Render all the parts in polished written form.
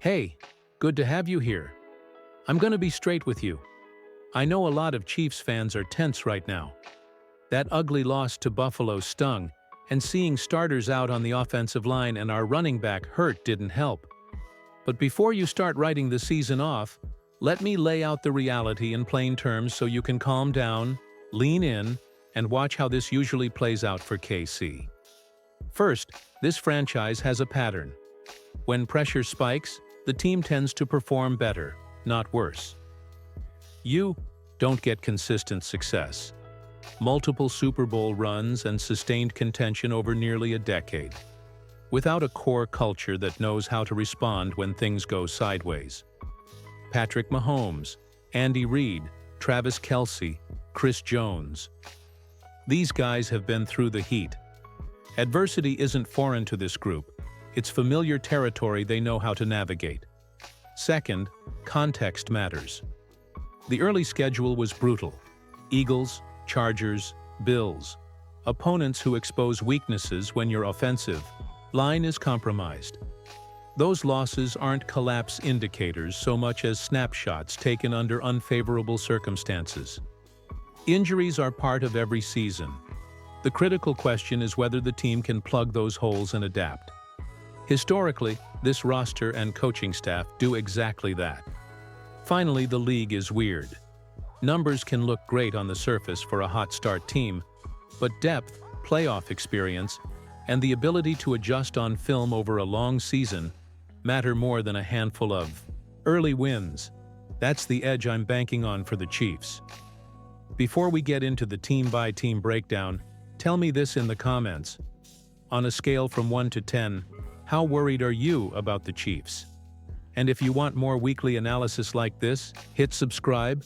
Hey, good to have you here. I'm gonna be straight with you. I know a lot of Chiefs fans are tense right now. That ugly loss to Buffalo stung, and seeing starters out on the offensive line and our running back hurt didn't help. But before you start writing the season off, let me lay out the reality in plain terms so you can calm down, lean in, and watch how this usually plays out for KC. First, this franchise has a pattern. When pressure spikes, the team tends to perform better, not worse. You don't get consistent success. Multiple Super Bowl runs and sustained contention over nearly a decade, without a core culture that knows how to respond when things go sideways. Patrick Mahomes, Andy Reid, Travis Kelce, Chris Jones. These guys have been through the heat. Adversity isn't foreign to this group. It's familiar territory they know how to navigate. Second, context matters. The early schedule was brutal. Eagles, Chargers, Bills. Opponents who expose weaknesses when your offensive line is compromised. Those losses aren't collapse indicators so much as snapshots taken under unfavorable circumstances. Injuries are part of every season. The critical question is whether the team can plug those holes and adapt. Historically, this roster and coaching staff do exactly that. Finally, the league is weird. Numbers can look great on the surface for a hot start team, but depth, playoff experience, and the ability to adjust on film over a long season matter more than a handful of early wins. That's the edge I'm banking on for the Chiefs. Before we get into the team-by-team breakdown, tell me this in the comments. On a scale from 1 to 10, how worried are you about the Chiefs? And if you want more weekly analysis like this, hit subscribe.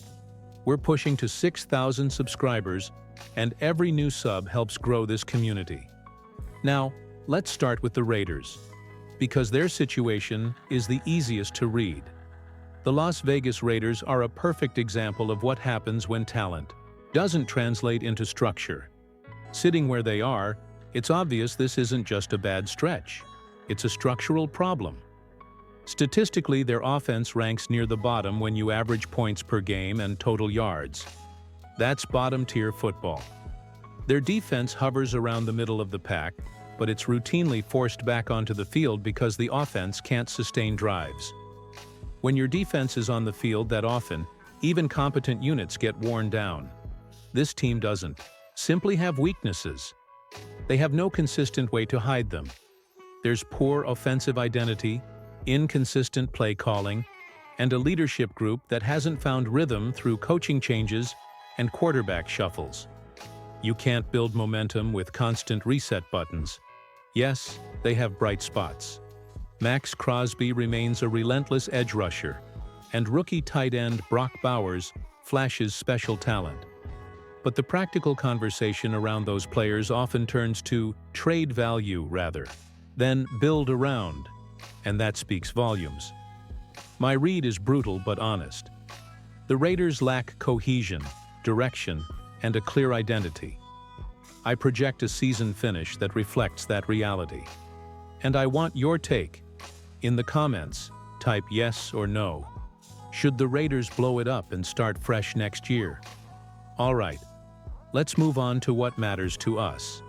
We're pushing to 6,000 subscribers, and every new sub helps grow this community. Now, let's start with the Raiders, because their situation is the easiest to read. The Las Vegas Raiders are a perfect example of what happens when talent doesn't translate into structure. Sitting where they are, it's obvious this isn't just a bad stretch. It's a structural problem. Statistically, their offense ranks near the bottom when you average points per game and total yards. That's bottom-tier football. Their defense hovers around the middle of the pack, but it's routinely forced back onto the field because the offense can't sustain drives. When your defense is on the field that often, even competent units get worn down. This team doesn't simply have weaknesses. They have no consistent way to hide them. There's poor offensive identity, inconsistent play calling, and a leadership group that hasn't found rhythm through coaching changes and quarterback shuffles. You can't build momentum with constant reset buttons. Yes, they have bright spots. Max Crosby remains a relentless edge rusher, and rookie tight end Brock Bowers flashes special talent. But the practical conversation around those players often turns to trade value rather than build around, and that speaks volumes. My read is brutal but honest. The Raiders lack cohesion, direction, and a clear identity. I project a season finish that reflects that reality. And I want your take. In the comments, type yes or no. Should the Raiders blow it up and start fresh next year? All right, let's move on to what matters to us,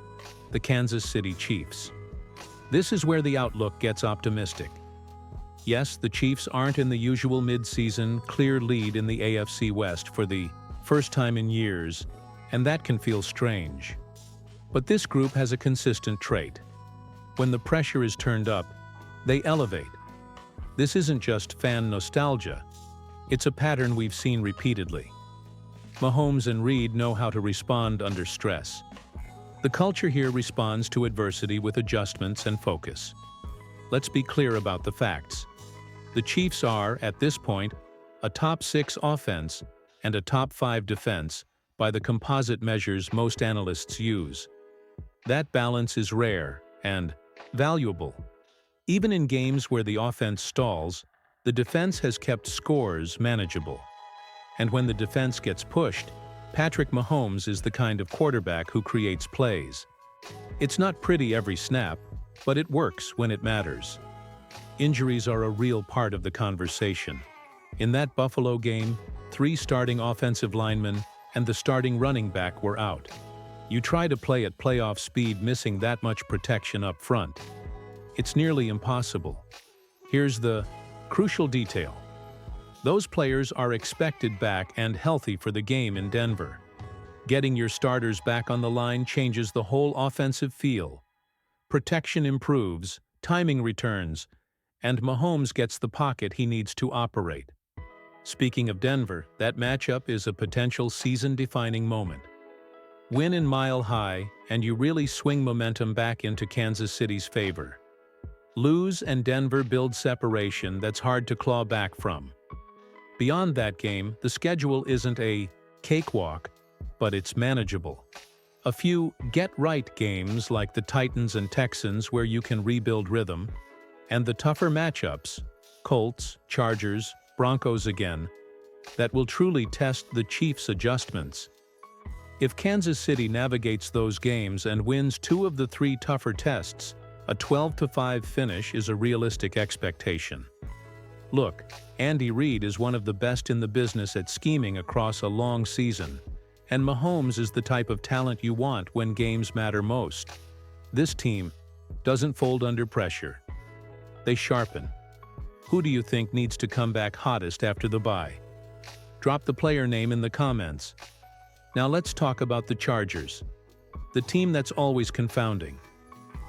the Kansas City Chiefs. This is where the outlook gets optimistic. Yes, the Chiefs aren't in the usual mid-season clear lead in the AFC West for the first time in years, and that can feel strange. But this group has a consistent trait. When the pressure is turned up, they elevate. This isn't just fan nostalgia. It's a pattern we've seen repeatedly. Mahomes and Reid know how to respond under stress. The culture here responds to adversity with adjustments and focus. Let's be clear about the facts. The Chiefs are, at this point, a top 6 offense and a top 5 defense by the composite measures most analysts use. That balance is rare and valuable. Even in games where the offense stalls, the defense has kept scores manageable. And when the defense gets pushed, Patrick Mahomes is the kind of quarterback who creates plays. It's not pretty every snap, but it works when it matters. injuries are a real part of the conversation. In that Buffalo game, 3 starting offensive linemen and the starting running back were out. You try to play at playoff speed missing that much protection up front. It's nearly impossible. Here's the crucial detail. Those players are expected back and healthy for the game in Denver. Getting your starters back on the line changes the whole offensive feel. Protection improves, timing returns, and Mahomes gets the pocket he needs to operate. Speaking of Denver, that matchup is a potential season-defining moment. Win in Mile High, and you really swing momentum back into Kansas City's favor. Lose, and Denver builds separation that's hard to claw back from. Beyond that game, the schedule isn't a cakewalk, but it's manageable. A few get-right games like the Titans and Texans where you can rebuild rhythm, and the tougher matchups, Colts, Chargers, Broncos again, that will truly test the Chiefs' adjustments. If Kansas City navigates those games and wins 2 of the 3 tougher tests, a 12-5 finish is a realistic expectation. Look, Andy Reid is one of the best in the business at scheming across a long season, and Mahomes is the type of talent you want when games matter most. This team doesn't fold under pressure. They sharpen. Who do you think needs to come back hottest after the bye? Drop the player name in the comments. Now let's talk about the Chargers, the team that's always confounding.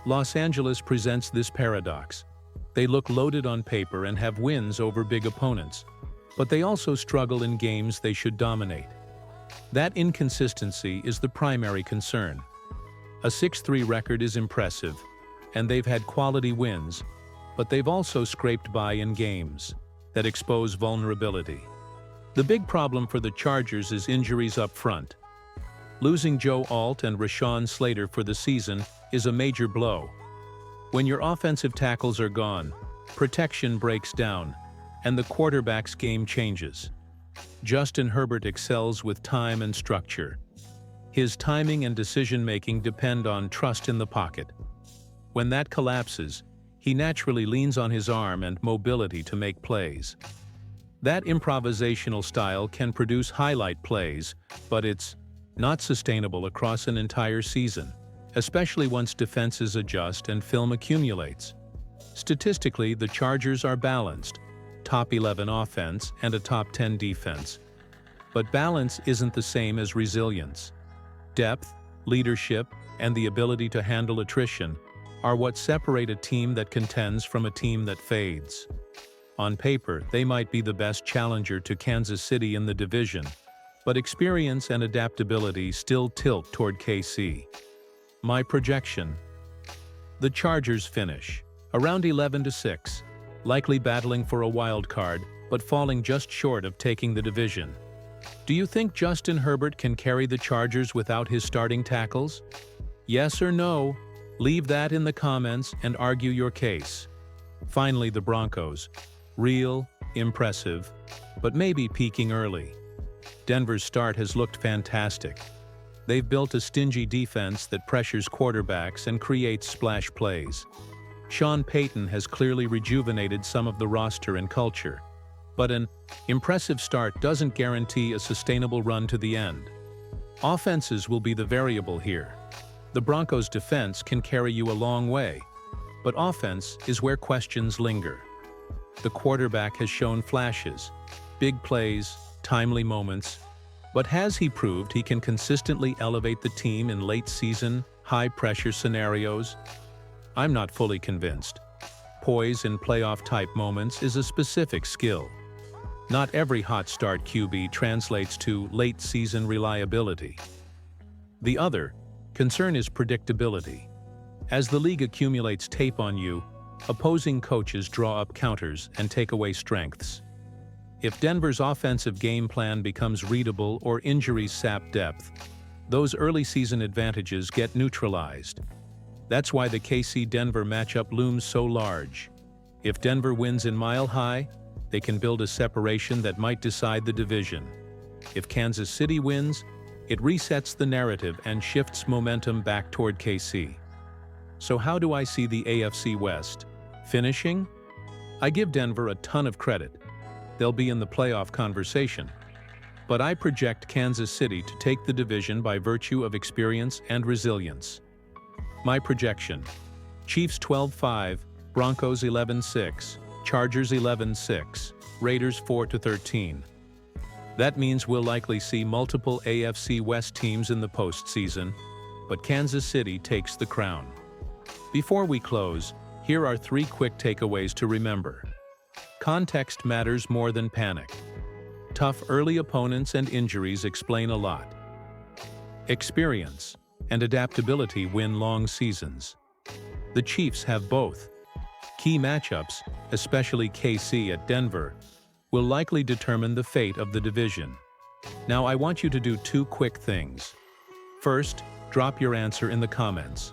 Los Angeles presents this paradox. They look loaded on paper and have wins over big opponents, but they also struggle in games they should dominate. That inconsistency is the primary concern. A 6-3 record is impressive, and they've had quality wins, but they've also scraped by in games that expose vulnerability. The big problem for the Chargers is injuries up front. Losing Joe Alt and Rashawn Slater for the season is a major blow. When your offensive tackles are gone, protection breaks down, and the quarterback's game changes. Justin Herbert excels with time and structure. His timing and decision-making depend on trust in the pocket. When that collapses, he naturally leans on his arm and mobility to make plays. That improvisational style can produce highlight plays, but it's not sustainable across an entire season, especially once defenses adjust and film accumulates. Statistically, the Chargers are balanced, top 11 offense and a top 10 defense. But balance isn't the same as resilience. Depth, leadership, and the ability to handle attrition are what separate a team that contends from a team that fades. On paper, they might be the best challenger to Kansas City in the division, but experience and adaptability still tilt toward KC. My projection: the Chargers finish around 11-6, likely battling for a wild card, but falling just short of taking the division. Do you think Justin Herbert can carry the Chargers without his starting tackles? Yes or no? Leave that in the comments and argue your case. Finally, the Broncos. Real, impressive, but maybe peaking early. Denver's start has looked fantastic. They've built a stingy defense that pressures quarterbacks and creates splash plays. Sean Payton has clearly rejuvenated some of the roster and culture. But an impressive start doesn't guarantee a sustainable run to the end. Offenses will be the variable here. The Broncos' defense can carry you a long way, but offense is where questions linger. The quarterback has shown flashes, big plays, timely moments, but has he proved he can consistently elevate the team in late-season, high-pressure scenarios? I'm not fully convinced. Poise in playoff-type moments is a specific skill. Not every hot start QB translates to late-season reliability. The other concern is predictability. As the league accumulates tape on you, opposing coaches draw up counters and take away strengths. If Denver's offensive game plan becomes readable or injuries sap depth, those early season advantages get neutralized. That's why the KC-Denver matchup looms so large. If Denver wins in Mile High, they can build a separation that might decide the division. If Kansas City wins, it resets the narrative and shifts momentum back toward KC. So how do I see the AFC West finishing? I give Denver a ton of credit. They'll be in the playoff conversation. But I project Kansas City to take the division by virtue of experience and resilience. My projection: Chiefs 12-5, Broncos 11-6, Chargers 11-6, Raiders 4-13. That means we'll likely see multiple AFC West teams in the postseason, but Kansas City takes the crown. Before we close, here are 3 quick takeaways to remember. Context matters more than panic. Tough early opponents and injuries explain a lot. Experience and adaptability win long seasons. The Chiefs have both. Key matchups, especially KC at Denver, will likely determine the fate of the division. Now I want you to do 2 quick things. First, drop your answer in the comments.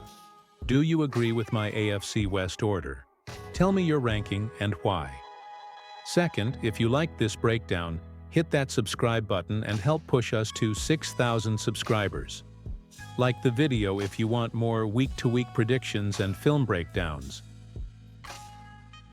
Do you agree with my AFC West order? Tell me your ranking and why. Second, if you liked this breakdown, hit that subscribe button and help push us to 6,000 subscribers. Like the video if you want more week-to-week predictions and film breakdowns.